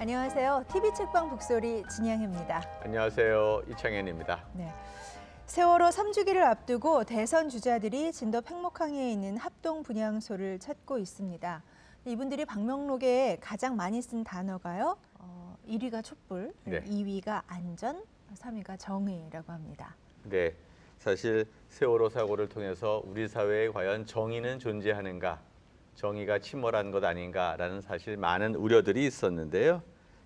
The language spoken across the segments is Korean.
안녕하세요. TV 책방 북소리 진양입니다. 안녕하세요. 이창현입니다. 네. 세월호 3주기를 앞두고 대선 주자들이 진도 팽목항에 있는 합동 분향소를 찾고 있습니다. 이분들이 방명록에 가장 많이 쓴 단어가요. 1위가 촛불, 네. 2위가 안전, 3위가 정의라고 합니다. 네, 사실 세월호 사고를 통해서 우리 사회에 과연 정의는 존재하는가, 정의가 침몰한 것 아닌가라는 사실 많은 우려들이 있었는데요.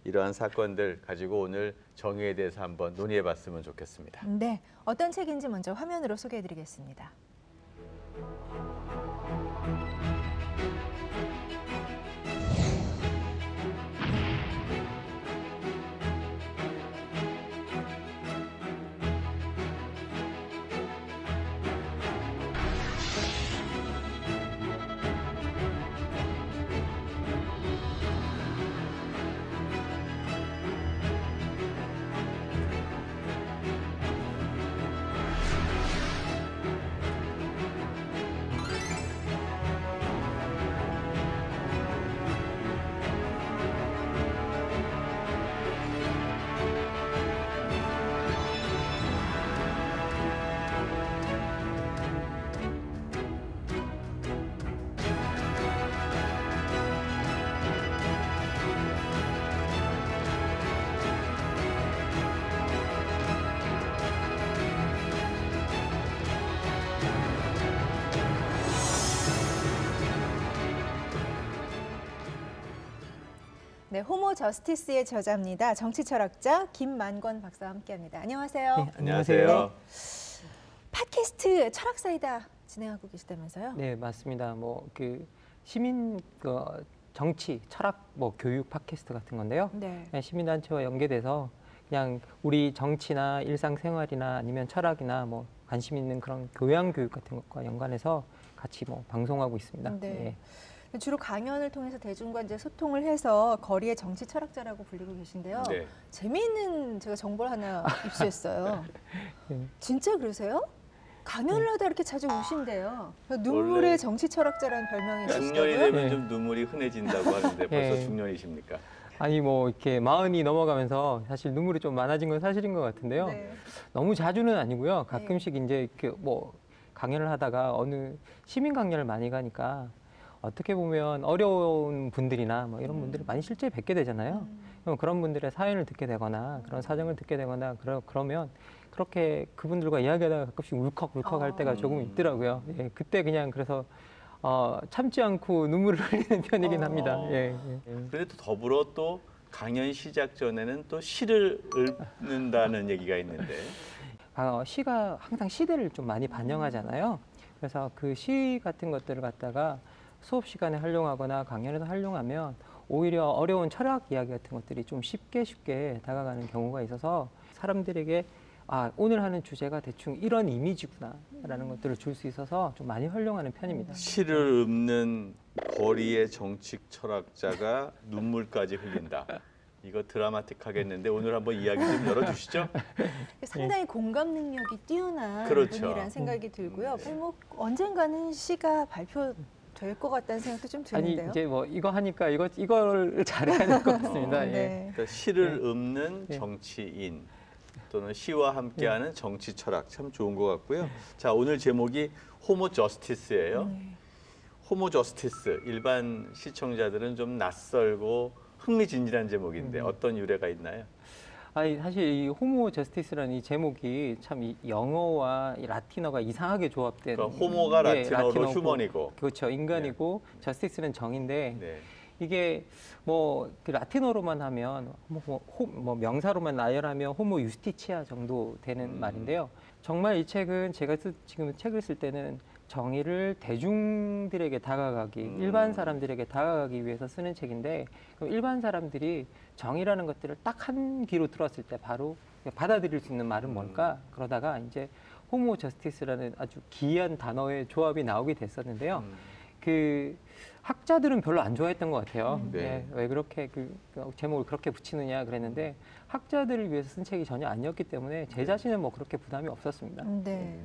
이러한 사건들 가지고 오늘 정의에 대해서 한번 논의해봤으면 좋겠습니다. 네, 어떤 책인지 먼저 화면으로 소개해드리겠습니다. 네, 호모 저스티스의 저자입니다. 정치철학자 김만권 박사와 함께합니다. 안녕하세요. 네, 안녕하세요. 팟캐스트 철학사이다 진행하고 계시다면서요? 네, 맞습니다. 시민 정치, 철학, 교육 팟캐스트 같은 건데요. 네. 그냥 시민단체와 연계돼서 그냥 우리 정치나 일상생활이나 아니면 철학이나 관심 있는 그런 교양 교육 같은 것과 연관해서 같이 방송하고 있습니다. 네. 주로 강연을 통해서 대중과 이제 소통을 해서 거리의 정치 철학자라고 불리고 계신데요. 네. 재미있는 제가 정보를 하나 입수했어요. 네. 진짜 그러세요? 강연을 하다 이렇게 자주 우신대요. 눈물의 원래 정치 철학자라는 별명이 중년이 있으시다고요? 되면 네. 좀 눈물이 흔해진다고 하는데 벌써 네. 중년이십니까? 아니 이렇게 마흔이 넘어가면서 사실 눈물이 좀 많아진 건 사실인 것 같은데요. 네. 너무 자주는 아니고요. 가끔씩 이제 이렇게 강연을 하다가 어느 시민 강연을 많이 가니까 어떻게 보면 어려운 분들이나 이런 분들을 많이 실제 뵙게 되잖아요. 그럼 그런 분들의 사연을 듣게 되거나 그런 사정을 듣게 되거나 그러면 그렇게 그분들과 이야기하다가 가끔씩 울컥울컥 할 때가 조금 있더라고요. 예, 그때 그냥 그래서 참지 않고 눈물을 흘리는 편이긴 합니다. 예, 예. 그런데 또 더불어 또 강연 시작 전에는 또 시를 읊는다는 얘기가 있는데 시가 항상 시대를 좀 많이 반영하잖아요. 그래서 그 시 같은 것들을 갖다가 수업 시간에 활용하거나 강연에서 활용하면 오히려 어려운 철학 이야기 같은 것들이 좀 쉽게 다가가는 경우가 있어서 사람들에게 오늘 하는 주제가 대충 이런 이미지구나라는 것들을 줄 수 있어서 좀 많이 활용하는 편입니다. 시를 읊는 거리의 정치 철학자가 눈물까지 흘린다. 이거 드라마틱하겠는데 오늘 한번 이야기 좀 열어주시죠. 상당히 공감 능력이 뛰어난 그렇죠. 분이라는 생각이 들고요. 언젠가는 시가 발표될 것 같다는 생각도 좀 드는데요. 이제 이거 하니까 이걸 잘해야 될 것 같습니다. 예. 네. 그러니까 시를 읊는 네. 정치인 또는 시와 함께하는 정치 철학 참 좋은 것 같고요. 자, 오늘 제목이 호모 저스티스예요. 호모 저스티스 일반 시청자들은 좀 낯설고 흥미진진한 제목인데 어떤 유래가 있나요? 사실 이 호모 저스티스라는 이 제목이 참 이 영어와 이 라틴어가 이상하게 조합된. 그러니까 호모가 라틴어로 라틴어고, 휴먼이고. 그렇죠. 인간이고 저스티스는 정인데 네. 이게 그 라틴어로만 하면 명사로만 나열하면 호모 유스티치아 정도 되는 말인데요. 정말 이 책은 제가 지금 책을 쓸 때는 정의를 대중들에게 다가가기, 일반 사람들에게 다가가기 위해서 쓰는 책인데, 그럼 일반 사람들이 정의라는 것들을 딱 한 귀로 들었을 때 바로 받아들일 수 있는 말은 뭘까? 그러다가 이제 호모 저스티스라는 아주 기이한 단어의 조합이 나오게 됐었는데요. 그 학자들은 별로 안 좋아했던 것 같아요. 네. 예, 왜 그렇게 그 제목을 그렇게 붙이느냐 그랬는데 학자들을 위해서 쓴 책이 전혀 아니었기 때문에 제 자신은 뭐 그렇게 부담이 없었습니다. 네.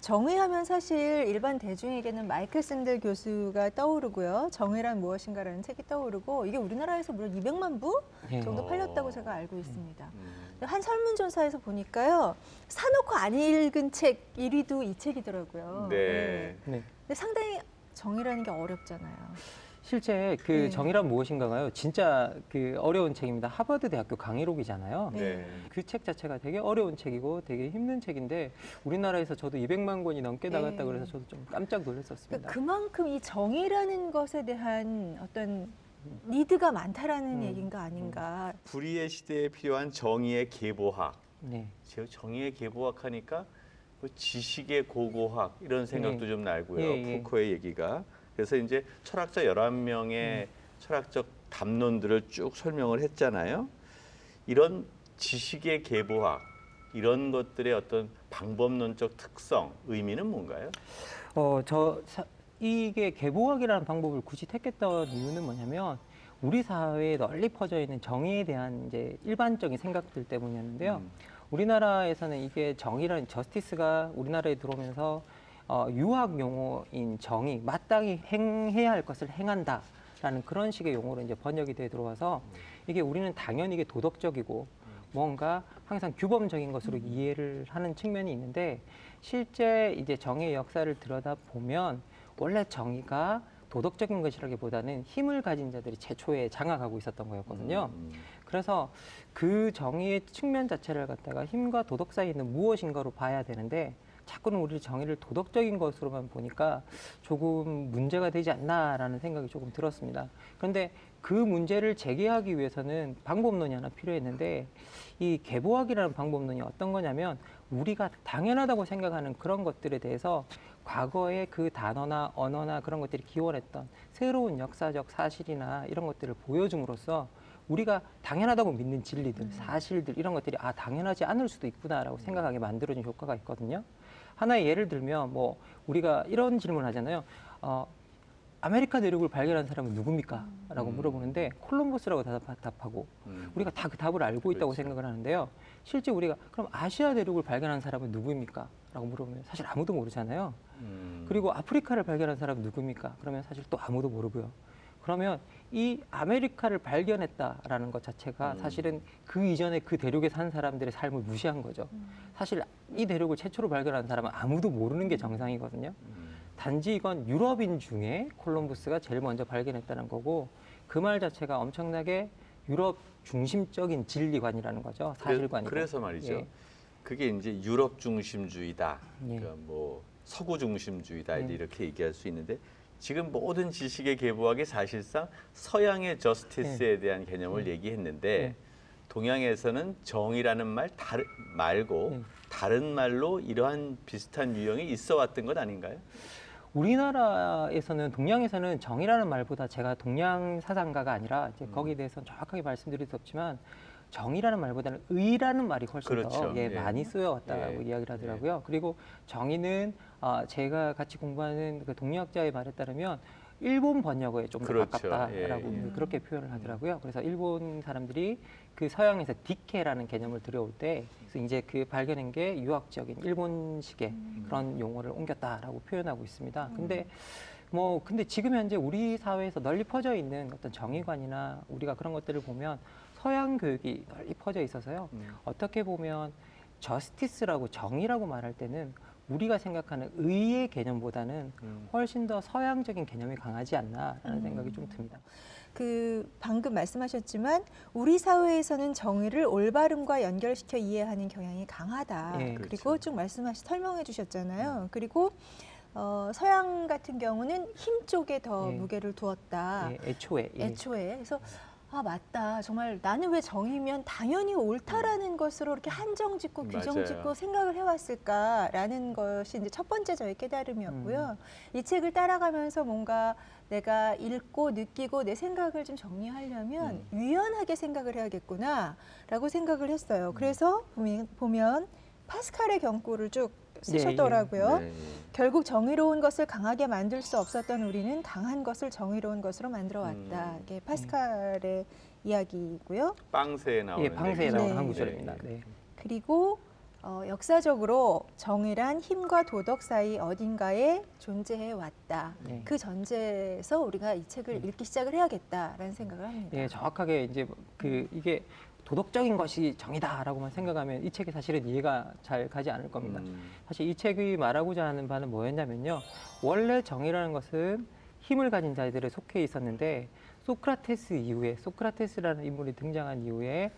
정의하면 사실 일반 대중에게는 마이클 샌델 교수가 떠오르고요. 정의란 무엇인가라는 책이 떠오르고 이게 우리나라에서 무려 200만 부 예. 정도 팔렸다고 제가 알고 있습니다. 음. 한 설문조사에서 보니까요. 사놓고 안 읽은 책 1위도 이 책이더라고요. 네. 네. 근데 상당히 정의라는 게 어렵잖아요. 실제 그 네. 정의란 무엇인가가요? 진짜 그 어려운 책입니다. 하버드 대학교 강의록이잖아요. 네. 그 책 자체가 되게 어려운 책이고 되게 힘든 책인데 우리나라에서 저도 200만 권이 넘게 나갔다 네. 그래서 저도 좀 깜짝 놀랐었습니다. 그러니까 그만큼 이 정의라는 것에 대한 어떤 니드가 많다라는 얘기인가 아닌가. 불의의 시대에 필요한 정의의 계보학. 네. 제가 정의의 계보학하니까 뭐 지식의 고고학 이런 생각도 예. 좀 나고요. 예, 예. 푸코의 얘기가. 그래서 이제 철학자 11명의 철학적 담론들을 쭉 설명을 했잖아요. 이런 지식의 계보학 이런 것들의 어떤 방법론적 특성, 의미는 뭔가요? 이게 계보학이라는 방법을 굳이 택했던 이유는 뭐냐면 우리 사회에 널리 퍼져 있는 정의에 대한 이제 일반적인 생각들 때문이었는데요. 우리나라에서는 이게 정의라는 저스티스가 우리나라에 들어오면서 유학 용어인 정의, 마땅히 행해야 할 것을 행한다라는 그런 식의 용어로 이제 번역이 돼 들어와서 이게 우리는 당연히 이게 도덕적이고 뭔가 항상 규범적인 것으로 이해를 하는 측면이 있는데 실제 이제 정의의 역사를 들여다 보면 원래 정의가 도덕적인 것이라기보다는 힘을 가진 자들이 최초에 장악하고 있었던 거였거든요. 그래서 그 정의의 측면 자체를 갖다가 힘과 도덕 사이에 있는 무엇인가로 봐야 되는데 자꾸는 우리 정의를 도덕적인 것으로만 보니까 조금 문제가 되지 않나라는 생각이 조금 들었습니다. 그런데 그 문제를 제기하기 위해서는 방법론이 하나 필요했는데 이 계보학이라는 방법론이 어떤 거냐면 우리가 당연하다고 생각하는 그런 것들에 대해서 과거의 그 단어나 언어나 그런 것들이 기원했던 새로운 역사적 사실이나 이런 것들을 보여줌으로써 우리가 당연하다고 믿는 진리들, 사실들 이런 것들이 당연하지 않을 수도 있구나라고 생각하게 만들어준 효과가 있거든요. 하나의 예를 들면 뭐 우리가 이런 질문을 하잖아요. 아메리카 대륙을 발견한 사람은 누굽니까? 라고 물어보는데 콜럼버스라고 답하고 우리가 다 그 답을 알고 있다고 그렇죠. 생각을 하는데요. 실제 우리가 그럼 아시아 대륙을 발견한 사람은 누구입니까? 라고 물어보면 사실 아무도 모르잖아요. 그리고 아프리카를 발견한 사람은 누굽니까? 그러면 사실 또 아무도 모르고요. 그러면 이 아메리카를 발견했다라는 것 자체가 사실은 그 이전에 그 대륙에 산 사람들의 삶을 무시한 거죠. 사실 이 대륙을 최초로 발견한 사람은 아무도 모르는 게 정상이거든요. 단지 이건 유럽인 중에 콜럼버스가 제일 먼저 발견했다는 거고 그 말 자체가 엄청나게 유럽 중심적인 진리관이라는 거죠. 사실관이고. 그래서 말이죠. 예. 그게 이제 유럽 중심주의다. 예. 그러니까 뭐 서구 중심주의다 예. 이렇게 얘기할 수 있는데 지금 모든 지식의 계보학이 사실상 서양의 저스티스에 대한 개념을 얘기했는데 예. 동양에서는 정의라는 말 말고 예. 다른 말로 이러한 비슷한 유형이 있어 왔던 것 아닌가요? 우리나라에서는 동양에서는 정의라는 말보다 제가 동양 사상가가 아니라 이제 거기에 대해서는 정확하게 말씀드릴 수 없지만 정의라는 말보다는 의라는 말이 훨씬 그렇죠. 더 예. 많이 쓰여왔다고 예. 이야기를 하더라고요. 그리고 정의는 제가 같이 공부하는 그 동료학자의 말에 따르면 일본 번역어에 좀 더 그렇죠. 가깝다라고 예. 그렇게 표현을 하더라고요. 그래서 일본 사람들이 그 서양에서 디케라는 개념을 들여올 때 그래서 이제 그 발견한 게 유학적인 일본식의 그런 용어를 옮겼다라고 표현하고 있습니다. 근데 지금 현재 우리 사회에서 널리 퍼져 있는 어떤 정의관이나 우리가 그런 것들을 보면 서양 교육이 널리 퍼져 있어서요. 어떻게 보면 저스티스라고 정의라고 말할 때는 우리가 생각하는 의의 개념보다는 훨씬 더 서양적인 개념이 강하지 않나라는 생각이 좀 듭니다. 그 방금 말씀하셨지만 우리 사회에서는 정의를 올바름과 연결시켜 이해하는 경향이 강하다. 예, 그리고 그렇죠. 쭉 설명해 주셨잖아요. 그리고 서양 같은 경우는 힘 쪽에 더 예. 무게를 두었다. 예, 애초에. 예. 애초에. 그래서 맞다. 정말 나는 왜 정의면 당연히 옳다라는 것으로 이렇게 한정 짓고 규정 맞아요. 짓고 생각을 해왔을까라는 것이 이제 첫 번째 저의 깨달음이었고요. 이 책을 따라가면서 뭔가 내가 읽고 느끼고 내 생각을 좀 정리하려면 유연하게 생각을 해야겠구나라고 생각을 했어요. 그래서 보면 파스칼의 경고를 쭉 쓰셨더라고요. 네. 결국 정의로운 것을 강하게 만들 수 없었던 우리는 강한 것을 정의로운 것으로 만들어 왔다. 이게 파스칼의 이야기고요. 빵새에 나오는 예, 방세에 얘기죠. 나오는 네. 한 구절입니다. 네. 그리고 역사적으로 정의란 힘과 도덕 사이 어딘가에 존재해 왔다. 네. 그 전제에서 우리가 이 책을 읽기 시작을 해야겠다라는 생각을 합니다. 예, 정확하게 이제 이게 도덕적인 것이 정의다라고만 생각하면 이 책이 사실은 이해가 잘 가지 않을 겁니다. 사실 이 책이 말하고자 하는 바는 뭐였냐면요. 원래 정의라는 것은 힘을 가진 자들에 속해 있었는데 소크라테스 이후에 소크라테스라는 인물이 등장한 이후에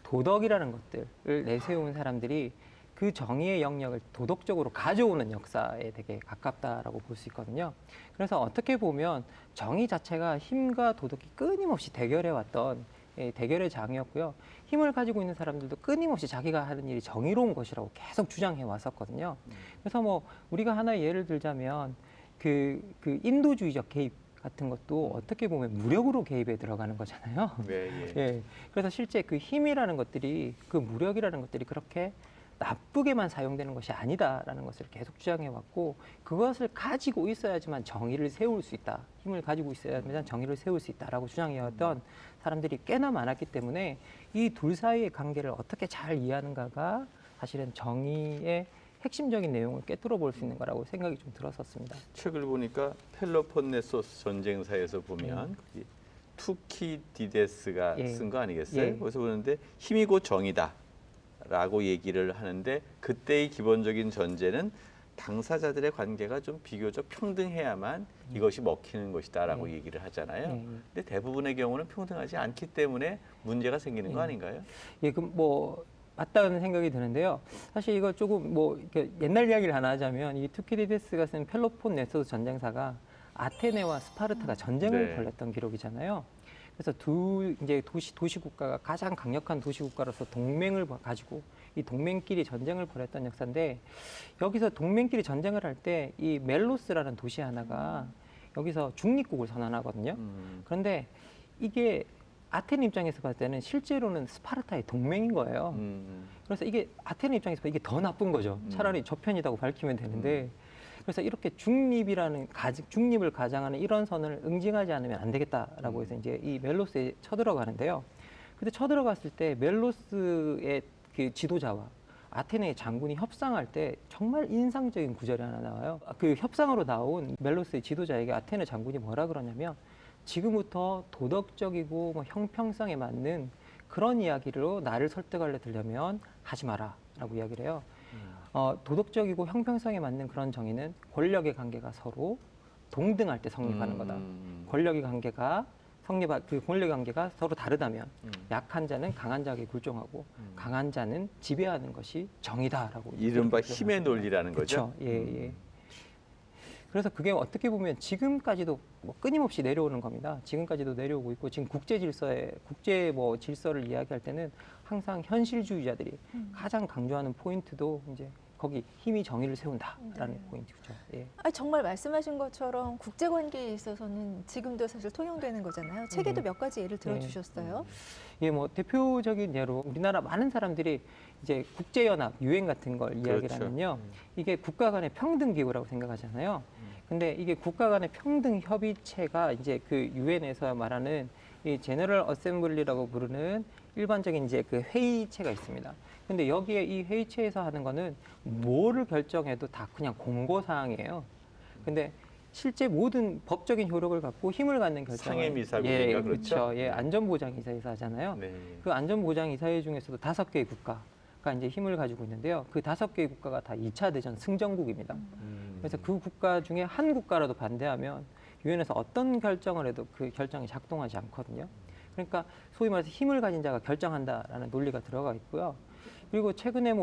도덕이라는 것들을 내세운 사람들이 그 정의의 영역을 도덕적으로 가져오는 역사에 되게 가깝다라고 볼 수 있거든요. 그래서 어떻게 보면 정의 자체가 힘과 도덕이 끊임없이 대결해왔던 대결의 장이었고요. 힘을 가지고 있는 사람들도 끊임없이 자기가 하는 일이 정의로운 것이라고 계속 주장해 왔었거든요. 그래서 뭐 우리가 하나의 예를 들자면 그 인도주의적 개입 같은 것도 어떻게 보면 무력으로 개입에 들어가는 거잖아요. 네, 예. 예. 그래서 실제 그 힘이라는 것들이 그 무력이라는 것들이 그렇게 나쁘게만 사용되는 것이 아니다라는 것을 계속 주장해 왔고 그것을 가지고 있어야지만 정의를 세울 수 있다. 힘을 가지고 있어야지만 정의를 세울 수 있다라고 주장해 왔던 사람들이 꽤나 많았기 때문에 이 둘 사이의 관계를 어떻게 잘 이해하는가가 사실은 정의의 핵심적인 내용을 꿰뚫어 볼 수 있는 거라고 생각이 좀 들었었습니다. 책을 보니까 펠로폰네소스 전쟁사에서 보면 거기 투키디데스가 예. 쓴 거 아니겠어요? 예. 거기서 보는데 힘이 곧 정의다라고 얘기를 하는데 그때의 기본적인 전제는 당사자들의 관계가 좀 비교적 평등해야만 이것이 먹히는 것이다라고 얘기를 하잖아요. 근데 대부분의 경우는 평등하지 않기 때문에 문제가 생기는 거 아닌가요? 예, 그럼 뭐 맞다는 생각이 드는데요. 사실 이거 조금 뭐 이렇게 옛날 이야기를 하나 하자면 이 투키디데스가 쓴 펠로폰네소스 전쟁사가 아테네와 스파르타가 전쟁을 네. 벌였던 기록이잖아요. 그래서 두 이제 도시 국가가 가장 강력한 도시 국가로서 동맹을 가지고 이 동맹끼리 전쟁을 벌였던 역사인데 여기서 동맹끼리 전쟁을 할 때 이 멜로스라는 도시 하나가 여기서 중립국을 선언하거든요. 그런데 이게 아테네 입장에서 봤을 때는 실제로는 스파르타의 동맹인 거예요. 그래서 이게 아테네 입장에서 보면 이게 더 나쁜 거죠. 차라리 저 편이라고 밝히면 되는데 그래서 이렇게 중립을 가장하는 이런 선언을 응징하지 않으면 안 되겠다라고 해서 이제 이 멜로스에 쳐들어가는데요. 근데 쳐들어갔을 때 멜로스의 그 지도자와 아테네의 장군이 협상할 때 정말 인상적인 구절이 하나 나와요. 그 협상으로 나온 멜로스의 지도자에게 아테네 장군이 뭐라 그러냐면 지금부터 도덕적이고 뭐 형평성에 맞는 그런 이야기로 나를 설득하려면 하지 마라라고 이야기를 해요. 도덕적이고 형평성에 맞는 그런 정의는 권력의 관계가 서로 동등할 때 성립하는 거다. 권력의 관계가 서로 다르다면 약한 자는 강한 자에게 굴종하고 강한 자는 지배하는 것이 정의다라고. 이른바 힘의 논리라는 거죠. 그렇죠. 예, 예. 그래서 그게 어떻게 보면 지금까지도 뭐 끊임없이 내려오는 겁니다. 지금까지도 내려오고 있고 지금 국제 질서를 이야기할 때는 항상 현실주의자들이 가장 강조하는 포인트도 이제 거기 힘이 정의를 세운다라는 포인트죠. 예. 정말 말씀하신 것처럼 국제 관계에 있어서는 지금도 사실 통용되는 거잖아요. 책에도 몇 가지 예를 들어주셨어요. 예, 뭐 대표적인 예로 우리나라 많은 사람들이 이제 국제연합, 유엔 같은 걸 이야기를 그렇죠. 하면요, 이게 국가 간의 평등 기구라고 생각하잖아요. 근데 이게 국가 간의 평등 협의체가 이제 그 유엔에서 말하는 이 제너럴 어셈블리라고 부르는 일반적인 이제 그 회의체가 있습니다. 근데 여기에 이 회의체에서 하는 거는 뭐를 결정해도 다 그냥 공고 사항이에요. 근데 실제 모든 법적인 효력을 갖고 힘을 갖는 결정을 상임이사국인가 그렇죠? 예, 안전보장이사에서 하잖아요. 네. 그 안전보장이사회 중에서도 5개의 국가가 이제 힘을 가지고 있는데요. 그 5개의 국가가 다 2차 대전 승전국입니다. 그래서 그 국가 중에 한 국가라도 반대하면 유엔에서 어떤 결정을 해도 그 결정이 작동하지 않거든요. 그러니까 소위 말해서 힘을 가진 자가 결정한다라는 논리가 들어가 있고요. 그리고 최근에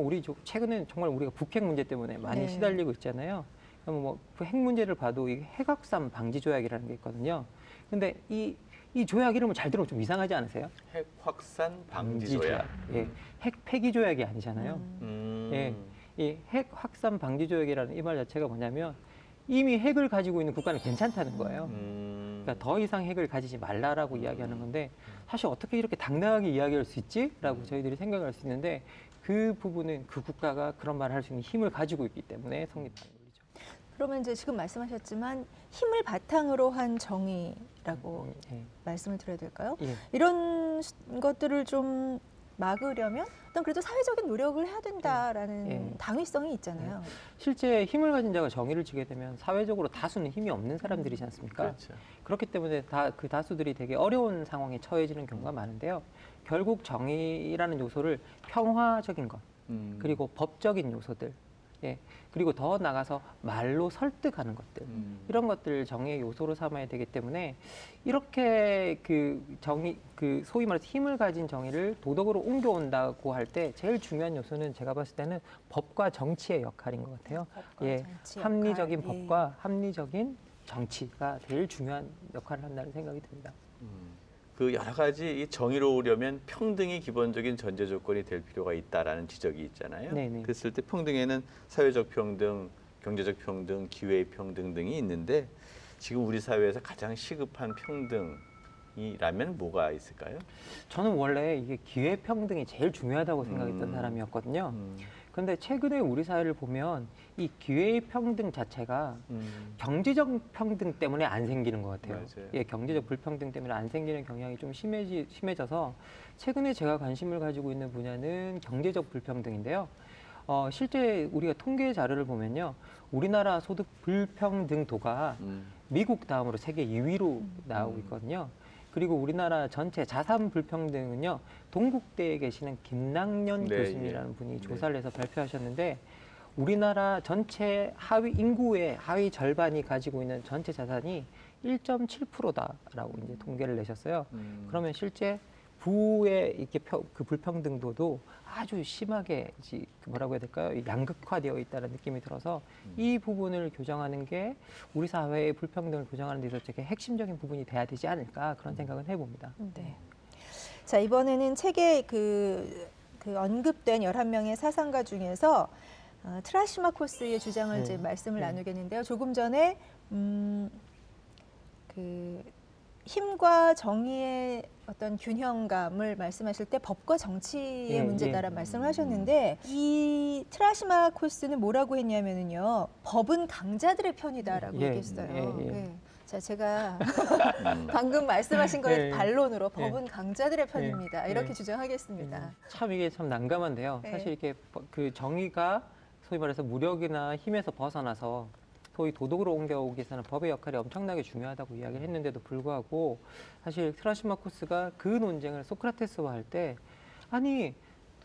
최근에 정말 우리가 북핵 문제 때문에 많이 네. 시달리고 있잖아요. 뭐 그 핵 문제를 봐도 이 핵확산 방지 조약이라는 게 있거든요. 근데 이 조약 이름을 잘 들으면 좀 이상하지 않으세요? 핵 확산 방지 조약. 예, 핵 폐기 조약이 아니잖아요. 예, 이 핵 확산 방지 조약이라는 이 말 자체가 뭐냐면 이미 핵을 가지고 있는 국가는 괜찮다는 거예요. 그러니까 더 이상 핵을 가지지 말라라고 이야기하는 건데 사실 어떻게 이렇게 당당하게 이야기할 수 있지? 라고 저희들이 생각할 수 있는데 그 부분은 그 국가가 그런 말을 할 수 있는 힘을 가지고 있기 때문에 성립하는 논리죠. 그러면 이제 지금 말씀하셨지만 힘을 바탕으로 한 정의라고 예. 말씀을 드려야 될까요? 예. 이런 것들을 좀 막으려면 어떤 그래도 사회적인 노력을 해야 된다라는 예. 당위성이 있잖아요. 실제 힘을 가진 자가 정의를 지게 되면 사회적으로 다수는 힘이 없는 사람들이지 않습니까? 그렇죠. 그렇기 때문에 그 다수들이 되게 어려운 상황에 처해지는 경우가 많은데요. 결국 정의라는 요소를 평화적인 것, 그리고 법적인 요소들, 예, 그리고 더 나가서 말로 설득하는 것들, 이런 것들 정의의 요소로 삼아야 되기 때문에 이렇게 그 정의, 그 소위 말해서 힘을 가진 정의를 도덕으로 옮겨온다고 할 때 제일 중요한 요소는 제가 봤을 때는 법과 정치의 역할인 것 같아요. 법과 예, 정치 합리적인 역할, 예. 법과 합리적인 정치가 제일 중요한 역할을 한다는 생각이 듭니다. 그 여러 가지 이 정의로우려면 평등이 기본적인 전제 조건이 될 필요가 있다라는 지적이 있잖아요. 네네. 그랬을 때 평등에는 사회적 평등, 경제적 평등, 기회의 평등 등이 있는데 지금 우리 사회에서 가장 시급한 평등이라면 뭐가 있을까요? 저는 원래 이게 기회 평등이 제일 중요하다고 생각했던 사람이었거든요. 그런데 최근에 우리 사회를 보면 이 기회의 평등 자체가 경제적 평등 때문에 안 생기는 것 같아요. 맞아요. 예, 경제적 불평등 때문에 안 생기는 경향이 좀 심해져서 최근에 제가 관심을 가지고 있는 분야는 경제적 불평등인데요. 실제 우리가 통계 자료를 보면요, 우리나라 소득 불평등도가 미국 다음으로 세계 2위로 나오고 있거든요. 그리고 우리나라 전체 자산 불평등은요, 동국대에 계시는 김낙년 네, 교수님이라는 예. 분이 네. 조사를 해서 발표하셨는데, 우리나라 전체 하위 인구의 하위 절반이 가지고 있는 전체 자산이 1.7%다라고 이제 통계를 내셨어요. 그러면 실제 부의 이렇게 그 불평등도도 아주 심하게 뭐라고 해야 될까요? 양극화되어 있다는 느낌이 들어서 이 부분을 교정하는 게 우리 사회의 불평등을 교정하는 데 있어서 되게 핵심적인 부분이 돼야 되지 않을까 그런 생각은 해봅니다. 네. 자, 이번에는 책에 그 언급된 11명의 사상가 중에서 트라시마코스의 주장을 네. 이제 말씀을 네. 나누겠는데요. 조금 전에 그 힘과 정의의 어떤 균형감을 말씀하실 때 법과 정치의 예, 문제다라는 예. 말씀을 하셨는데 이 트라시마코스는 뭐라고 했냐면은요. 법은 강자들의 편이다라고 예, 얘기했어요. 예, 예. 네. 자, 제가 방금 말씀하신 거에 예. 반론으로 법은 강자들의 편입니다. 예. 이렇게 예. 주장하겠습니다. 참 이게 참 난감한데요. 네. 사실 이렇게 그 정의가 소위 말해서 무력이나 힘에서 벗어나서 소위 도덕으로 옮겨오기 위해서는 법의 역할이 엄청나게 중요하다고 이야기를 했는데도 불구하고 사실 트라시마코스가 그 논쟁을 소크라테스와 할 때 아니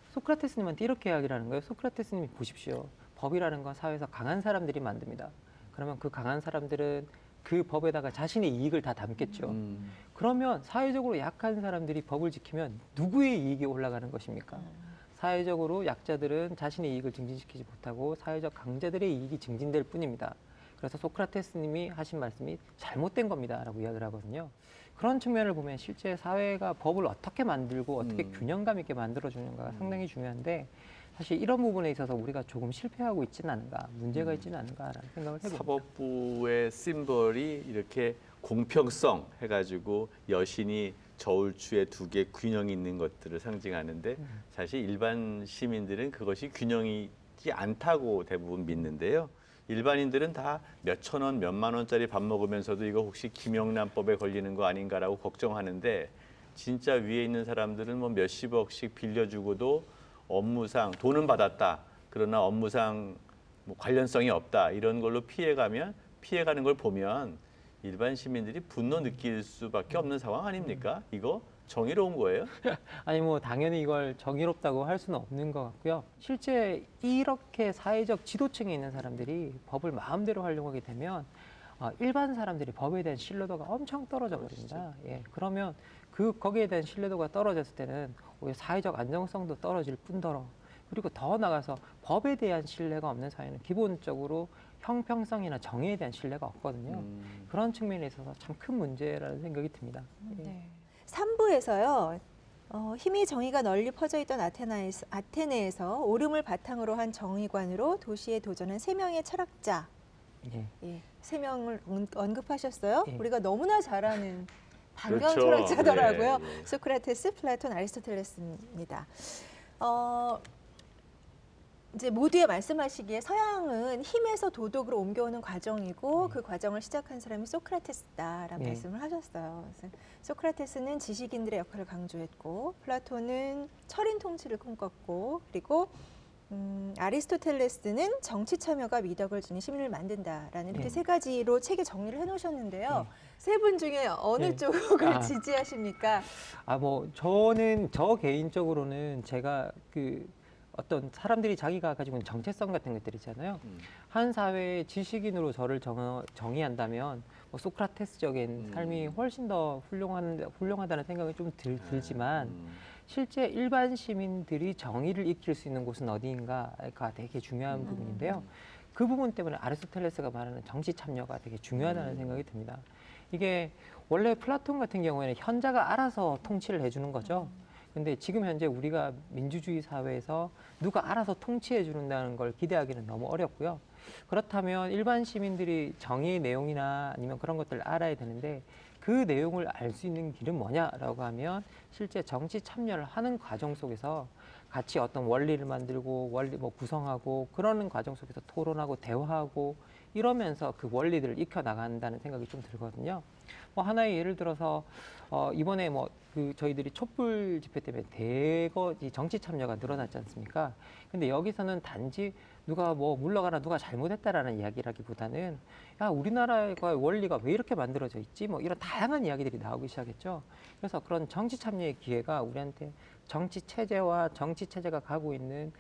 소크라테스님한테 이렇게 이야기를 하는 거예요. 소크라테스님이 보십시오. 법이라는 건 사회에서 강한 사람들이 만듭니다. 그러면 그 강한 사람들은 그 법에다가 자신의 이익을 다 담겠죠. 그러면 사회적으로 약한 사람들이 법을 지키면 누구의 이익이 올라가는 것입니까? 사회적으로 약자들은 자신의 이익을 증진시키지 못하고 사회적 강자들의 이익이 증진될 뿐입니다. 그래서 소크라테스님이 하신 말씀이 잘못된 겁니다라고 이야기를 하거든요. 그런 측면을 보면 실제 사회가 법을 어떻게 만들고 어떻게 균형감 있게 만들어주는가가 상당히 중요한데 사실 이런 부분에 있어서 우리가 조금 실패하고 있지는 않은가, 문제가 있지는 않은가라는 생각을 해봅니다. 사법부의 심벌이 이렇게 공평성 해가지고 여신이 저울추에 두 개 균형 있는 것들을 상징하는데 사실 일반 시민들은 그것이 균형이 있지 않다고 대부분 믿는데요. 일반인들은 다 몇천 원, 몇만 원짜리 밥 먹으면서도 이거 혹시 김영란법에 걸리는 거 아닌가라고 걱정하는데 진짜 위에 있는 사람들은 뭐 몇십억씩 빌려주고도 업무상 돈은 받았다. 그러나 업무상 뭐 관련성이 없다. 이런 걸로 피해가는 걸 보면 일반 시민들이 분노 느낄 수밖에 없는 상황 아닙니까? 이거 정의로운 거예요? 아니 뭐 당연히 이걸 정의롭다고 할 수는 없는 것 같고요. 실제 이렇게 사회적 지도층에 있는 사람들이 법을 마음대로 하려고 하게 되면 일반 사람들이 법에 대한 신뢰도가 엄청 떨어져 버립니다. 예, 그러면 거기에 대한 신뢰도가 떨어졌을 때는 오히려 사회적 안정성도 떨어질 뿐더러 그리고 더 나가서 법에 대한 신뢰가 없는 사회는 기본적으로 형평성이나 정의에 대한 신뢰가 없거든요. 그런 측면에 있어서 참 큰 문제라는 생각이 듭니다. 예. 네. 3부에서요. 힘이 정의가 널리 퍼져 있던 아테네에서 오름을 바탕으로 한 정의관으로 도시에 도전한 3명의 철학자, 예. 3명을 언급하셨어요. 예. 우리가 너무나 잘 아는 반가운 그렇죠. 철학자더라고요. 예, 예. 소크라테스, 플라톤, 아리스토텔레스입니다. 이제 모두의 말씀하시기에 서양은 힘에서 도덕으로 옮겨오는 과정이고 그 과정을 시작한 사람이 소크라테스다라는 네. 말씀을 하셨어요. 그래서 소크라테스는 지식인들의 역할을 강조했고 플라톤은 철인 통치를 꿈꿨고 그리고 아리스토텔레스는 정치 참여가 미덕을 주는 시민을 만든다라는 이렇게 네. 세 가지로 책에 정리를 해놓으셨는데요. 네. 세 분 중에 어느 네. 쪽을 아. 지지하십니까? 뭐 저 개인적으로는 제가 그 어떤 사람들이 자기가 가지고 있는 정체성 같은 것들 있잖아요. 한 사회의 지식인으로 저를 정의한다면 뭐 소크라테스적인 삶이 훨씬 더 훌륭하다는 생각이 좀 들지만 실제 일반 시민들이 정의를 익힐 수 있는 곳은 어디인가가 되게 중요한 부분인데요. 그 부분 때문에 아리스토텔레스가 말하는 정치 참여가 되게 중요하다는 생각이 듭니다. 이게 원래 플라톤 같은 경우에는 현자가 알아서 통치를 해주는 거죠. 근데 지금 현재 우리가 민주주의 사회에서 누가 알아서 통치해 주는다는 걸 기대하기는 너무 어렵고요. 그렇다면 일반 시민들이 정의의 내용이나 아니면 그런 것들을 알아야 되는데 그 내용을 알 수 있는 길은 뭐냐라고 하면 실제 정치 참여를 하는 과정 속에서 같이 어떤 원리를 만들고 원리 뭐 구성하고 그러는 과정 속에서 토론하고 대화하고 이러면서 그 원리들을 익혀 나간다는 생각이 좀 들거든요. 뭐 하나의 예를 들어서 이번에 뭐 그 저희들이 촛불 집회 때문에 대거 이 정치 참여가 늘어났지 않습니까? 근데 여기서는 단지 누가 뭐 물러가라 누가 잘못했다라는 이야기라기보다는 야 우리나라의 원리가 왜 이렇게 만들어져 있지? 뭐 이런 다양한 이야기들이 나오기 시작했죠. 그래서 그런 정치 참여의 기회가 우리한테 정치 체제와 정치 체제가 가지고 있는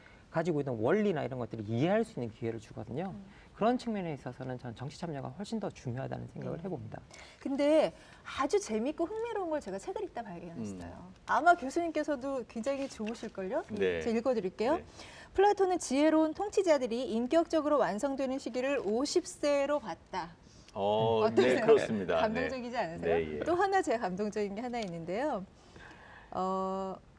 원리나 이런 것들을 이해할 수 있는 기회를 주거든요. 그런 측면에 있어서는 저는 정치 참여가 훨씬 더 중요하다는 생각을 해봅니다. 근데 아주 재밌고 흥미로운 걸 제가 책을 읽다 발견했어요. 아마 교수님께서도 굉장히 좋으실걸요? 네. 제가 읽어드릴게요. 네. 플라톤은 지혜로운 통치자들이 인격적으로 완성되는 시기를 50세로 봤다. 네, 어떠세요? 그렇습니다. 감동적이지 않으세요? 네, 예. 또 하나 제가 감동적인 게 하나 있는데요.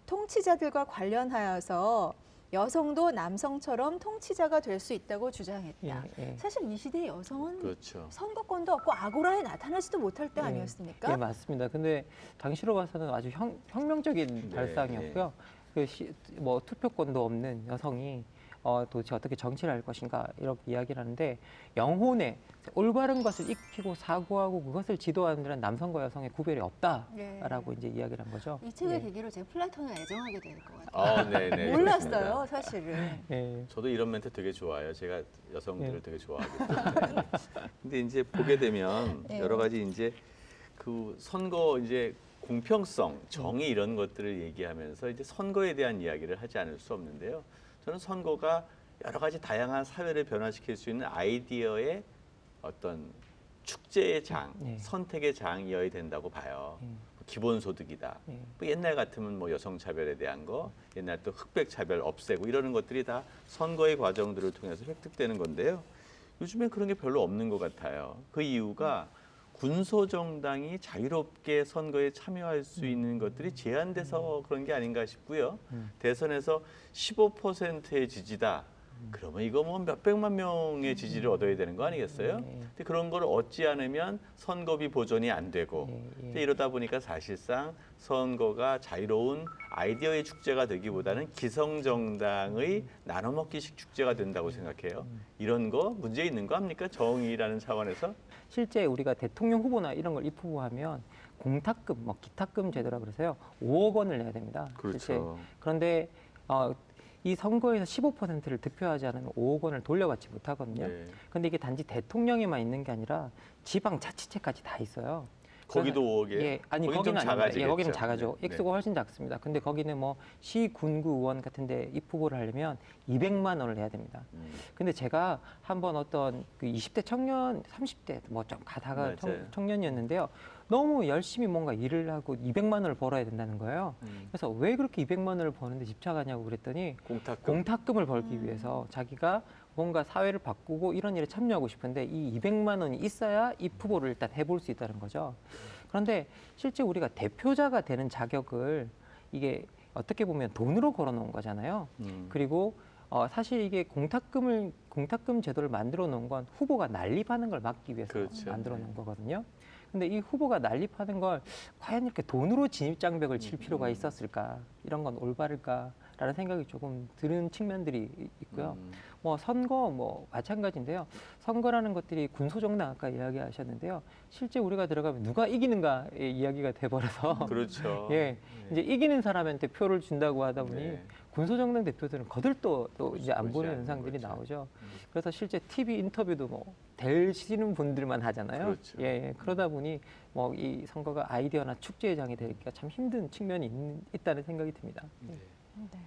통치자들과 관련하여서 여성도 남성처럼 통치자가 될 수 있다고 주장했다. 예. 사실 이 시대의 여성은 그렇죠. 선거권도 없고 아고라에 나타나지도 못할 때 아니었습니까? 예, 맞습니다. 근데 당시로 봐서는 아주 혁명적인 네, 발상이었고요. 뭐 투표권도 없는 여성이 도대체 어떻게 정치를 할 것인가 이렇게 이야기를 하는데 영혼에 올바른 것을 익히고 사고하고 그것을 지도하는 데는 남성과 여성의 구별이 없다라고 이제 이야기를 한 거죠. 이 책을 예. 계기로 제가 플라톤을 애정하게 될 것 같아요. 네네. 몰랐어요, 사실은. 예. 저도 이런 멘트 되게 좋아해요. 제가 여성들을 네. 되게 좋아하기 때문에. 근데 이제 보게 되면 네. 여러 가지 이제 그 선거 이제 공평성, 정의 이런 것들을 얘기하면서 이제 선거에 대한 이야기를 하지 않을 수 없는데요. 저는 선거가 여러 가지 다양한 사회를 변화시킬 수 있는 아이디어의 어떤 축제의 장, 네. 선택의 장이어야 된다고 봐요. 기본소득이다. 네. 뭐 옛날 같으면 뭐 여성차별에 대한 거, 옛날 또 흑백차별 없애고 이러는 것들이 다 선거의 과정들을 통해서 획득되는 건데요. 요즘엔 그런 게 별로 없는 것 같아요. 그 이유가 군소정당이 자유롭게 선거에 참여할 수 있는 것들이 제한돼서 그런 게 아닌가 싶고요. 대선에서 15%의 지지다. 그러면 이거 뭐 몇백만 명의 지지를 얻어야 되는 거 아니겠어요? 근데 그런 걸 얻지 않으면 선거비 보존이 안 되고 근데 이러다 보니까 사실상 선거가 자유로운 아이디어의 축제가 되기보다는 기성정당의 나눠먹기식 축제가 된다고 생각해요. 이런 거 문제 있는 거 합니까? 정의라는 차원에서? 실제 우리가 대통령 후보나 이런 걸 입후보하면 공탁금, 뭐 기탁금 제도라 그래서요 5억 원을 내야 됩니다. 실제. 그렇죠. 그런데 이 선거에서 15%를 득표하지 않으면 5억 원을 돌려받지 못하거든요. 네. 근데 이게 단지 대통령에만 있는 게 아니라 지방자치체까지 다 있어요. 거기도 5억이에요? 예, 아니 거긴 좀 거기는 아닙니다. 작아지겠죠. 예, 거기는 작아져. 네. 액수가 훨씬 작습니다. 근데 거기는 뭐 시, 군구 의원 같은데 입후보를 하려면 200만 원을 내야 됩니다. 근데 제가 한번 어떤 그 20대 청년, 30대 뭐 좀 가다가 맞아요. 청년이었는데요. 너무 열심히 뭔가 일을 하고 200만 원을 벌어야 된다는 거예요. 그래서 왜 그렇게 200만 원을 버는데 집착하냐고 그랬더니 공탁금을 벌기 위해서 자기가 뭔가 사회를 바꾸고 이런 일에 참여하고 싶은데 이 200만 원이 있어야 입후보를 일단 해볼 수 있다는 거죠. 그런데 실제 우리가 대표자가 되는 자격을 이게 어떻게 보면 돈으로 걸어놓은 거잖아요. 그리고 사실 이게 공탁금 제도를 만들어 놓은 건 후보가 난립하는 걸 막기 위해서 그렇죠. 만들어 놓은 거거든요. 근데 이 후보가 난립하는 걸 과연 이렇게 돈으로 진입장벽을 칠 필요가 있었을까? 이런 건 올바를까? 않을까라는 생각이 조금 드는 측면들이 있고요. 뭐 선거 뭐 마찬가지인데요. 선거라는 것들이 군소정당 아까 이야기하셨는데요. 실제 우리가 들어가면 누가 이기는가의 이야기가 돼버려서 그렇죠. 예, 이제 이기는 사람한테 표를 준다고 하다 보니 네. 군소정당 대표들은 거들떠 또 이제 안 보지 보는 않는 현상들이 거죠. 나오죠. 그래서 실제 TV 인터뷰도 뭐 되시는 분들만 하잖아요. 그렇죠. 예, 예. 그러다 보니 뭐 이 선거가 아이디어나 축제장이 되기가 참 힘든 측면이 있다는 생각이 듭니다. 네. 네.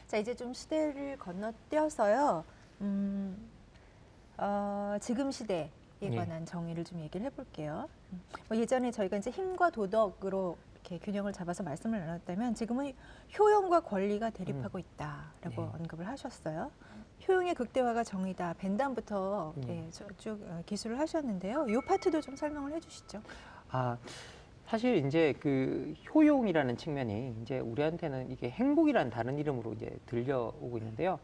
자, 이제 좀 시대를 건너뛰어서요. 지금 시대에 네. 관한 정의를 좀 얘기를 해볼게요. 뭐 예전에 저희가 이제 힘과 도덕으로 이렇게 균형을 잡아서 말씀을 나눴다면 지금은 효용과 권리가 대립하고 있다라고 네. 언급을 하셨어요. 효용의 극대화가 정의다. 벤담부터 예, 쭉 기술을 하셨는데요. 이 파트도 좀 설명을 해주시죠. 아, 사실 이제 그 효용이라는 측면이 이제 우리한테는 이게 행복이라는 다른 이름으로 이제 들려오고 있는데요.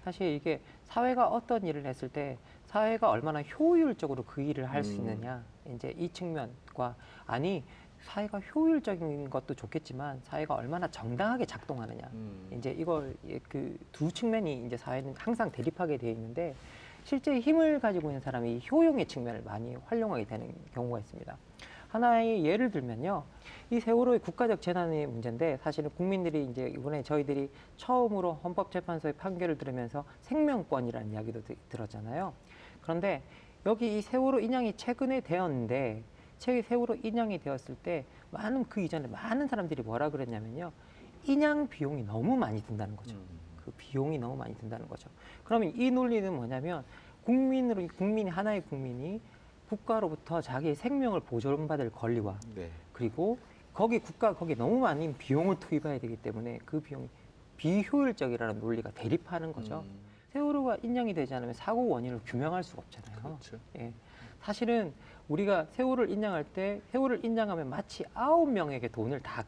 사실 이게 사회가 어떤 일을 했을 때 사회가 얼마나 효율적으로 그 일을 할 수 있느냐, 이제 이 측면과 아니 사회가 효율적인 것도 좋겠지만 사회가 얼마나 정당하게 작동하느냐, 이제 이걸 그 두 측면이 이제 사회는 항상 대립하게 되어 있는데 실제 힘을 가지고 있는 사람이 효용의 측면을 많이 활용하게 되는 경우가 있습니다. 하나의 예를 들면요. 이 세월호의 국가적 재난의 문제인데 사실은 국민들이 이제 이번에 저희들이 처음으로 헌법재판소의 판결을 들으면서 생명권이라는 이야기도 들었잖아요. 그런데 여기 이 세월호 인양이 최근에 되었는데 세월호 인양이 되었을 때 그 이전에 많은 사람들이 뭐라 그랬냐면요. 인양 비용이 너무 많이 든다는 거죠. 그 비용이 너무 많이 든다는 거죠. 그러면 이 논리는 뭐냐면 하나의 국민이 국가로부터 자기의 생명을 보존받을 권리와 네. 그리고 거기에 너무 많은 비용을 투입해야 되기 때문에 그 비용이 비효율적이라는 논리가 대립하는 거죠. 세월호가 인양이 되지 않으면 사고 원인을 규명할 수가 없잖아요. 그렇죠. 예. 사실은 우리가 세월호를 인양할 때 세월호를 인양하면 마치 9명에게 돈을 다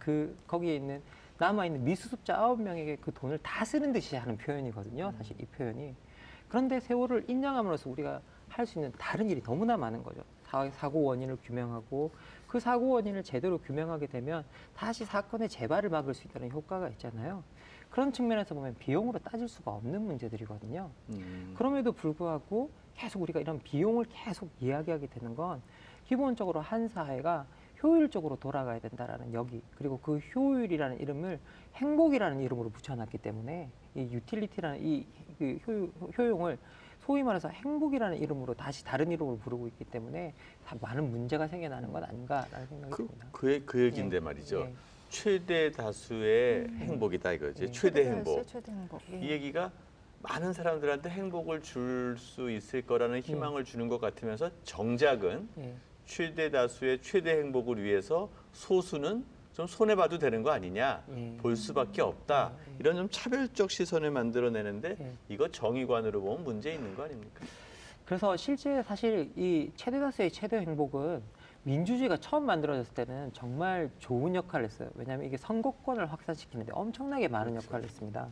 거기에 있는 남아있는 미수습자 9명에게 그 돈을 다 쓰는 듯이 하는 표현이거든요. 사실 이 표현이. 그런데 세월호를 인양함으로써 우리가 할 수 있는 다른 일이 너무나 많은 거죠. 사고 원인을 규명하고 그 사고 원인을 제대로 규명하게 되면 다시 사건의 재발을 막을 수 있다는 효과가 있잖아요. 그런 측면에서 보면 비용으로 따질 수가 없는 문제들이거든요. 그럼에도 불구하고 계속 우리가 이런 비용을 계속 이야기하게 되는 건 기본적으로 한 사회가 효율적으로 돌아가야 된다라는 여기, 그리고 그 효율이라는 이름을 행복이라는 이름으로 붙여놨기 때문에 이 유틸리티라는 그 효용을 소위 말해서 행복이라는 이름으로 다시 다른 이름으로 부르고 있기 때문에 다 많은 문제가 생겨나는 건 아닌가라는 생각이 듭니다. 그 얘기인데 예. 말이죠. 예. 최대 다수의 행복이다 이거지. 예. 최대 행복. 최대 행복. 예. 이 얘기가 많은 사람들한테 행복을 줄 수 있을 거라는 희망을 주는 것 같으면서 정작은 예. 최대 다수의 최대 행복을 위해서 소수는 좀 손해봐도 되는 거 아니냐, 예. 볼 수밖에 없다. 이런 좀 차별적 시선을 만들어내는데 예. 이거 정의관으로 보면 문제 있는 거 아닙니까? 그래서 실제 사실 이 최대 다수의 최대 행복은 민주주의가 처음 만들어졌을 때는 정말 좋은 역할을 했어요. 왜냐하면 이게 선거권을 확산시키는데 엄청나게 많은 역할을 했습니다.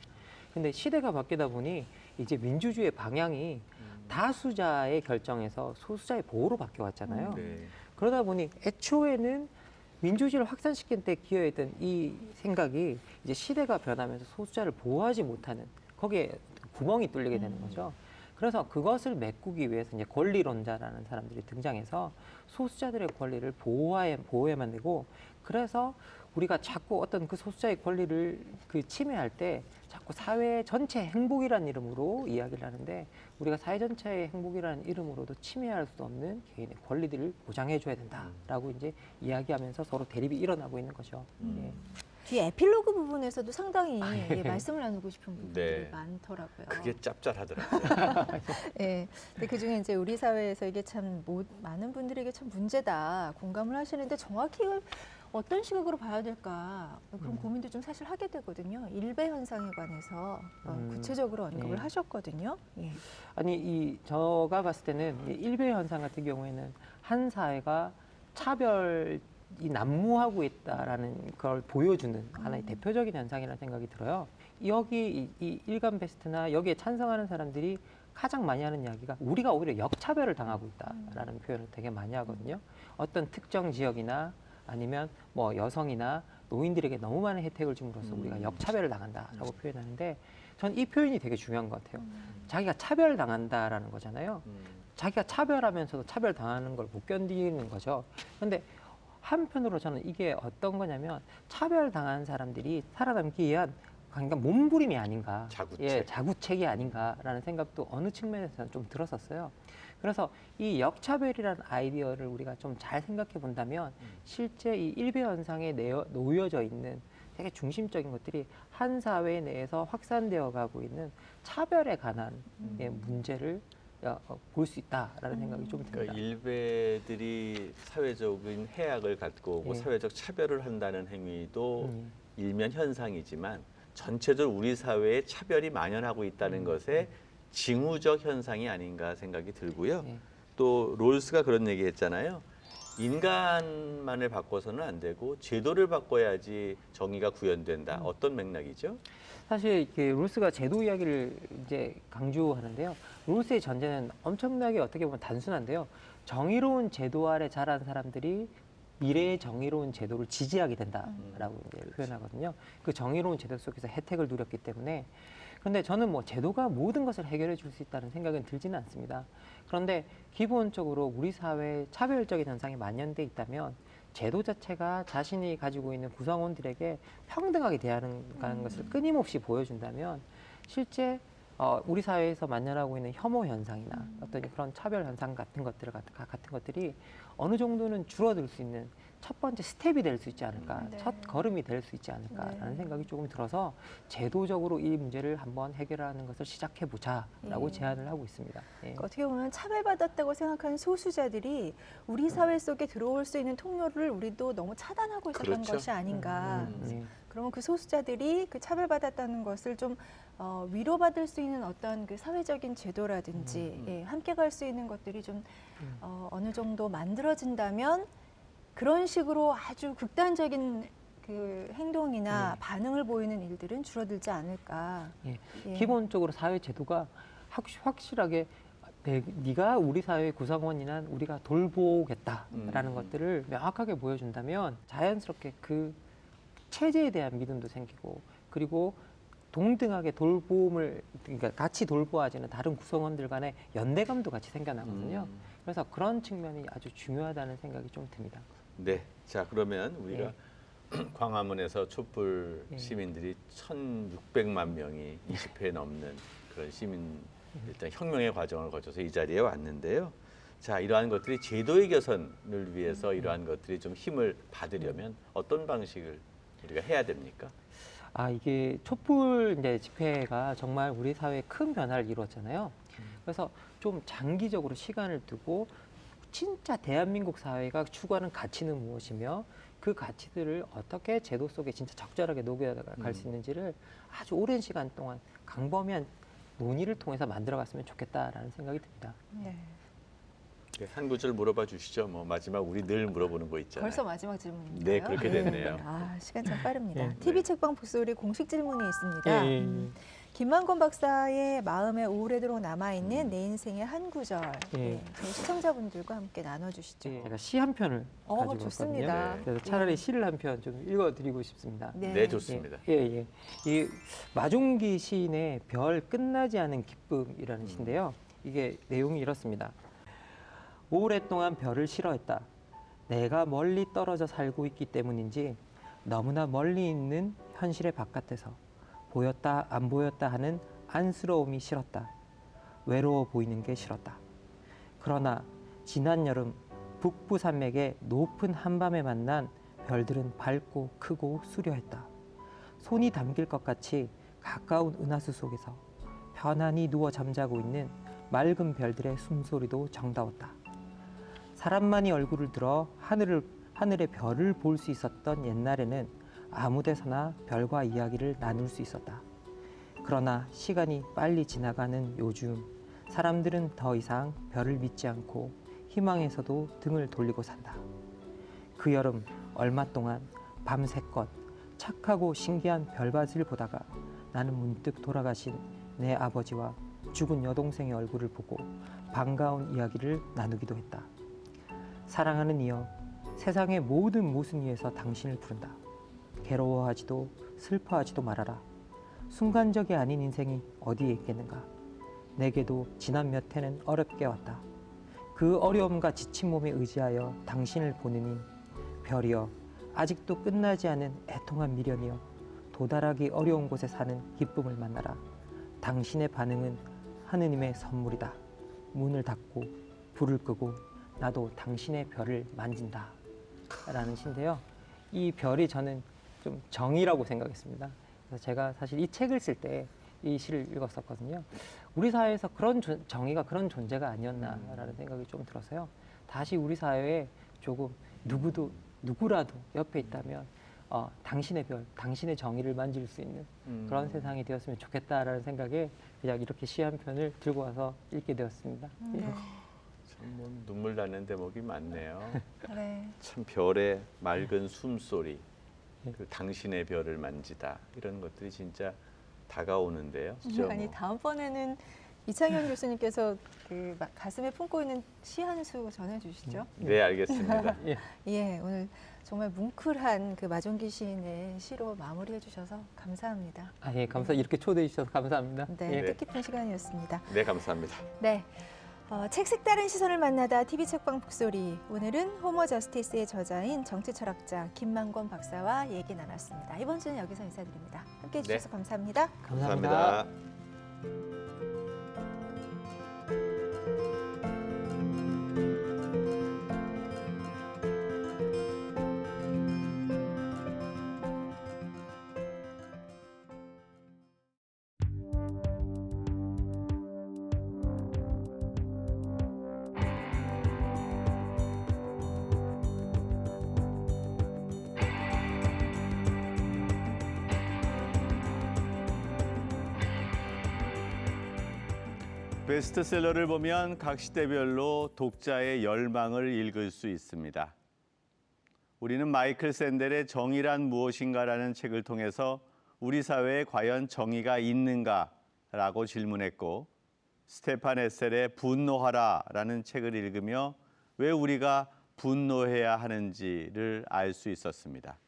근데 시대가 바뀌다 보니 이제 민주주의의 방향이 다수자의 결정에서 소수자의 보호로 바뀌어왔잖아요. 네. 그러다 보니 애초에는 민주주의를 확산시킬 때 기여했던 이 생각이 이제 시대가 변하면서 소수자를 보호하지 못하는 거기에 구멍이 뚫리게 되는 거죠. 그래서 그것을 메꾸기 위해서 이제 권리론자라는 사람들이 등장해서 소수자들의 권리를 보호해만 되고, 그래서 우리가 자꾸 어떤 그 소수자의 권리를 침해할 때 자꾸 사회 전체 행복이라는 이름으로 이야기를 하는데, 우리가 사회 전체의 행복이라는 이름으로도 침해할 수 없는 개인의 권리들을 보장해줘야 된다라고 이제 이야기하면서 서로 대립이 일어나고 있는 거죠. 예. 뒤에 에필로그 부분에서도 상당히 예. 말씀을 나누고 싶은 부분들이 네. 많더라고요. 그게 짭짤하더라고요. 예. 근데 그 중에 이제 우리 사회에서 이게 참 많은 분들에게 참 문제다 공감을 하시는데 정확히 이걸 어떤 시각으로 봐야 될까 그런 고민도 좀 사실 하게 되거든요. 일배 현상에 관해서 구체적으로 언급을 예. 하셨거든요. 예. 아니 제가 봤을 때는 이 일배 현상 같은 경우에는 한 사회가 차별이 난무하고 있다라는 걸 보여주는 하나의 대표적인 현상이라는 생각이 들어요. 여기 이 일간 베스트나 여기에 찬성하는 사람들이 가장 많이 하는 이야기가 우리가 오히려 역차별을 당하고 있다라는 표현을 되게 많이 하거든요. 어떤 특정 지역이나 아니면 뭐 여성이나 노인들에게 너무 많은 혜택을 줌으로써 우리가 역차별을 당한다라고 표현하는데 전 이 표현이 되게 중요한 것 같아요. 자기가 차별당한다라는 거잖아요. 자기가 차별하면서도 차별당하는 걸 못 견디는 거죠. 그런데 한편으로 저는 이게 어떤 거냐면 차별당한 사람들이 살아남기 위한 그러니까 몸부림이 아닌가, 자구책. 예, 자구책이 아닌가라는 생각도 어느 측면에서는 좀 들었었어요. 그래서 이 역차별이라는 아이디어를 우리가 좀 잘 생각해 본다면 실제 이 일배 현상에 놓여져 있는 되게 중심적인 것들이 한 사회 내에서 확산되어 가고 있는 차별에 관한 예, 문제를 볼 수 있다라는 생각이 좀 듭니다. 그러니까 일베들이 사회적인 해악을 갖고 오고 예. 사회적 차별을 한다는 행위도 일면 현상이지만 전체적으로 우리 사회에 차별이 만연하고 있다는 것의 징후적 현상이 아닌가 생각이 들고요. 예. 또 롤스가 그런 얘기 했잖아요. 인간만을 바꿔서는 안 되고 제도를 바꿔야지 정의가 구현된다. 어떤 맥락이죠? 사실 이렇게 롤스가 제도 이야기를 이제 강조하는데요. 롤스의 전제는 엄청나게 어떻게 보면 단순한데요. 정의로운 제도 아래 자란 사람들이 미래의 정의로운 제도를 지지하게 된다라고 이제 표현하거든요. 그 정의로운 제도 속에서 혜택을 누렸기 때문에. 그런데 저는 뭐 제도가 모든 것을 해결해 줄 수 있다는 생각은 들지는 않습니다. 그런데 기본적으로 우리 사회에 차별적인 현상이 만연돼 있다면 제도 자체가 자신이 가지고 있는 구성원들에게 평등하게 대하는 것을 끊임없이 보여준다면 실제 우리 사회에서 만연하고 있는 혐오 현상이나 어떤 그런 차별 현상 같은 것들이 어느 정도는 줄어들 수 있는 첫 번째 스텝이 될 수 있지 않을까, 네. 첫 걸음이 될 수 있지 않을까라는 네. 생각이 조금 들어서 제도적으로 이 문제를 한번 해결하는 것을 시작해 보자라고 예. 제안을 하고 있습니다. 예. 그러니까 어떻게 보면 차별받았다고 생각하는 소수자들이 우리 사회 속에 들어올 수 있는 통로를 우리도 너무 차단하고 있었던 그렇죠. 것이 아닌가. 예. 그러면 그 소수자들이 그 차별받았다는 것을 좀 위로받을 수 있는 어떤 그 사회적인 제도라든지 예, 함께 갈 수 있는 것들이 좀 어느 정도 만들어진다면 그런 식으로 아주 극단적인 그 행동이나 반응을 보이는 일들은 줄어들지 않을까. 예. 예. 기본적으로 사회 제도가 확실하게 네가 우리 사회의 구성원이란 우리가 돌보겠다라는 것들을 명확하게 보여준다면 자연스럽게 그 체제에 대한 믿음도 생기고 그리고 동등하게 돌봄을 그러니까 같이 돌보아지는 다른 구성원들 간의 연대감도 같이 생겨나거든요. 그래서 그런 측면이 아주 중요하다는 생각이 좀 듭니다. 네. 자, 그러면 우리가 광화문에서 촛불 예. 시민들이 1,600만 명이 20회 넘는 그런 시민 일단 혁명의 과정을 거쳐서 이 자리에 왔는데요. 자, 이러한 것들이 제도의 개선을 위해서 이러한 것들이 좀 힘을 받으려면 어떤 방식을 우리가 해야 됩니까? 이게 촛불 이제 집회가 정말 우리 사회에 큰 변화를 이루었잖아요. 그래서 좀 장기적으로 시간을 두고 진짜 대한민국 사회가 추구하는 가치는 무엇이며 그 가치들을 어떻게 제도 속에 진짜 적절하게 녹여갈 수 있는지를 아주 오랜 시간 동안 강범위한 논의를 통해서 만들어갔으면 좋겠다라는 생각이 듭니다. 네. 네, 한 구절 물어봐 주시죠. 뭐 마지막 우리 늘 물어보는 거 있잖아요. 벌써 마지막 질문인가요? 네, 그렇게 됐네요. 시간 참 빠릅니다. 네. TV 책방 북소리 공식 질문이 있습니다. 예. 김만권 박사의 마음에 오래도록 남아있는 내 인생의 한 구절. 예. 예, 저희 시청자분들과 함께 나눠주시죠. 제가 시 한 편을 가지고 좋습니다. 왔거든요. 네. 그래서 차라리 시를 한 편 좀 읽어드리고 싶습니다. 네, 좋습니다. 예. 이 마종기 시인의 별 끝나지 않은 기쁨이라는 시인데요. 이게 내용이 이렇습니다. 오랫동안 별을 싫어했다. 내가 멀리 떨어져 살고 있기 때문인지 너무나 멀리 있는 현실의 바깥에서 보였다 안 보였다 하는 안쓰러움이 싫었다. 외로워 보이는 게 싫었다. 그러나 지난 여름 북부 산맥의 높은 한밤에 만난 별들은 밝고 크고 수려했다. 손이 담길 것 같이 가까운 은하수 속에서 편안히 누워 잠자고 있는 맑은 별들의 숨소리도 정다웠다. 사람만이 얼굴을 들어 하늘의 별을 볼 수 있었던 옛날에는 아무 데서나 별과 이야기를 나눌 수 있었다. 그러나 시간이 빨리 지나가는 요즘 사람들은 더 이상 별을 믿지 않고 희망에서도 등을 돌리고 산다. 그 여름 얼마 동안 밤새껏 착하고 신기한 별밭을 보다가 나는 문득 돌아가신 내 아버지와 죽은 여동생의 얼굴을 보고 반가운 이야기를 나누기도 했다. 사랑하는 이여, 세상의 모든 모순 위에서 당신을 부른다. 괴로워하지도 슬퍼하지도 말아라. 순간적이 아닌 인생이 어디에 있겠는가. 내게도 지난 몇 해는 어렵게 왔다. 그 어려움과 지친 몸에 의지하여 당신을 보느니 별이여 아직도 끝나지 않은 애통한 미련이여 도달하기 어려운 곳에 사는 기쁨을 만나라. 당신의 반응은 하느님의 선물이다. 문을 닫고 불을 끄고 나도 당신의 별을 만진다. 라는 시인데요. 이 별이 저는 좀 정의라고 생각했습니다. 그래서 제가 사실 이 책을 쓸 때 이 시를 읽었었거든요. 우리 사회에서 그런 정의가 그런 존재가 아니었나라는 생각이 좀 들어서요. 다시 우리 사회에 조금 누구라도 옆에 있다면 당신의 별, 당신의 정의를 만질 수 있는 그런 세상이 되었으면 좋겠다라는 생각에 그냥 이렇게 시 한 편을 들고 와서 읽게 되었습니다. 네. 참 뭐 눈물 나는 대목이 많네요. 네. 참 별의 맑은 숨소리, 그 당신의 별을 만지다 이런 것들이 진짜 다가오는데요. 그죠? 아니 다음번에는 이창현 교수님께서 그 가슴에 품고 있는 시 한 수 전해주시죠. 네, 알겠습니다. 예. 예, 오늘 정말 뭉클한 그 마종기 시인의 시로 마무리해 주셔서 감사합니다. 예, 이렇게 초대해 주셔서 감사합니다. 네, 예. 뜻깊은 시간이었습니다. 네, 감사합니다. 네. 책 색다른 시선을 만나다 TV 책방 북소리. 오늘은 호모 저스티스의 저자인 정치철학자 김만권 박사와 얘기 나눴습니다. 이번 주는 여기서 인사드립니다. 함께해 주셔서 네. 감사합니다. 감사합니다. 베스트셀러를 보면 각 시대별로 독자의 열망을 읽을 수 있습니다. 우리는 마이클 샌델의 정의란 무엇인가라는 책을 통해서 우리 사회에 과연 정의가 있는가라고 질문했고, 스테판 에셀의 분노하라라는 책을 읽으며 왜 우리가 분노해야 하는지를 알 수 있었습니다.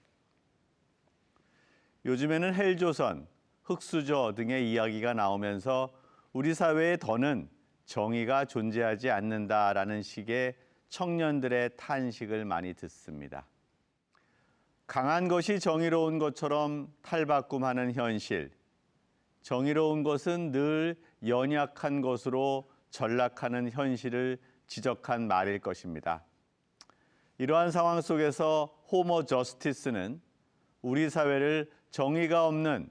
요즘에는 헬조선, 흑수저 등의 이야기가 나오면서 우리 사회에 더는 정의가 존재하지 않는다라는 식의 청년들의 탄식을 많이 듣습니다. 강한 것이 정의로운 것처럼 탈바꿈하는 현실, 정의로운 것은 늘 연약한 것으로 전락하는 현실을 지적한 말일 것입니다. 이러한 상황 속에서 호모 저스티스는 우리 사회를 정의가 없는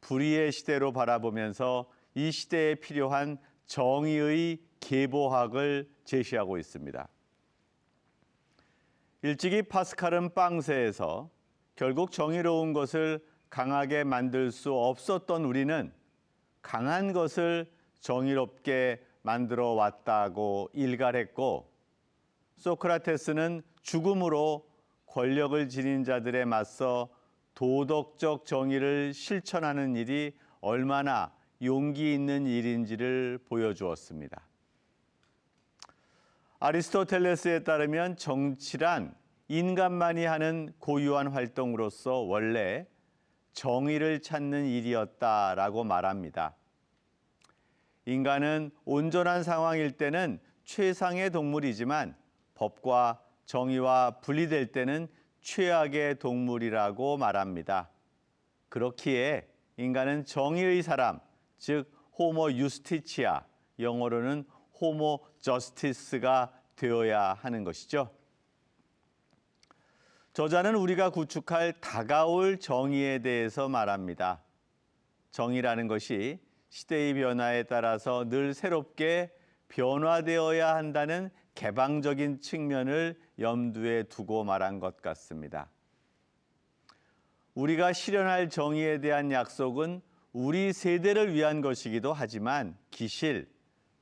불의의 시대로 바라보면서 이 시대에 필요한 정의의 계보학을 제시하고 있습니다. 일찍이 파스칼은 빵세에서 결국 정의로운 것을 강하게 만들 수 없었던 우리는 강한 것을 정의롭게 만들어 왔다고 일갈했고, 소크라테스는 죽음으로 권력을 지닌 자들에 맞서 도덕적 정의를 실천하는 일이 얼마나 용기 있는 일인지를 보여주었습니다. 아리스토텔레스에 따르면 정치란 인간만이 하는 고유한 활동으로서 원래 정의를 찾는 일이었다라고 말합니다. 인간은 온전한 상황일 때는 최상의 동물이지만 법과 정의와 분리될 때는 최악의 동물이라고 말합니다. 그렇기에 인간은 정의의 사람, 즉 호모 유스티치아, 영어로는 호모 저스티스가 되어야 하는 것이죠. 저자는 우리가 구축할 다가올 정의에 대해서 말합니다. 정의라는 것이 시대의 변화에 따라서 늘 새롭게 변화되어야 한다는 개방적인 측면을 염두에 두고 말한 것 같습니다. 우리가 실현할 정의에 대한 약속은 우리 세대를 위한 것이기도 하지만 기실,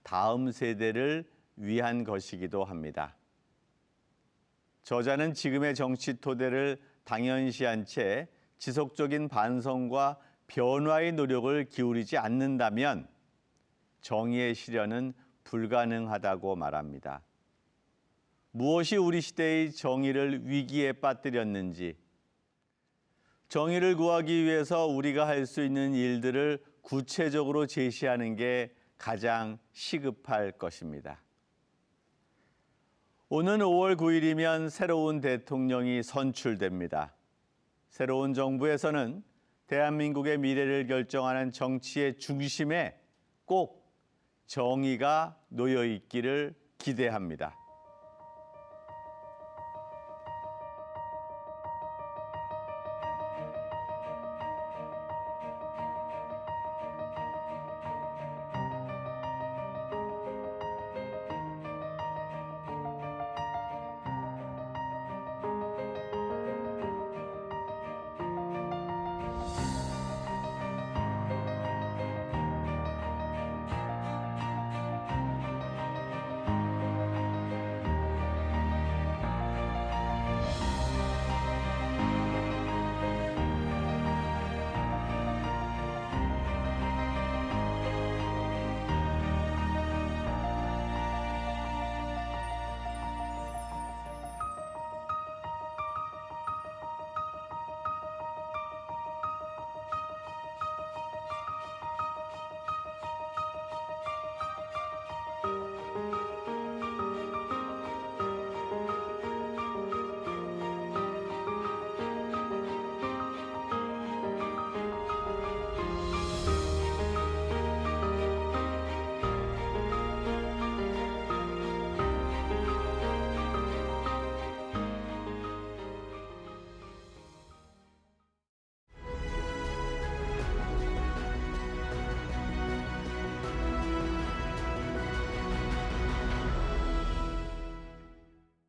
다음 세대를 위한 것이기도 합니다. 저자는 지금의 정치 토대를 당연시한 채 지속적인 반성과 변화의 노력을 기울이지 않는다면 정의의 실현은 불가능하다고 말합니다. 무엇이 우리 시대의 정의를 위기에 빠뜨렸는지, 정의를 구하기 위해서 우리가 할 수 있는 일들을 구체적으로 제시하는 게 가장 시급할 것입니다. 오는 5월 9일이면 새로운 대통령이 선출됩니다. 새로운 정부에서는 대한민국의 미래를 결정하는 정치의 중심에 꼭 정의가 놓여 있기를 기대합니다.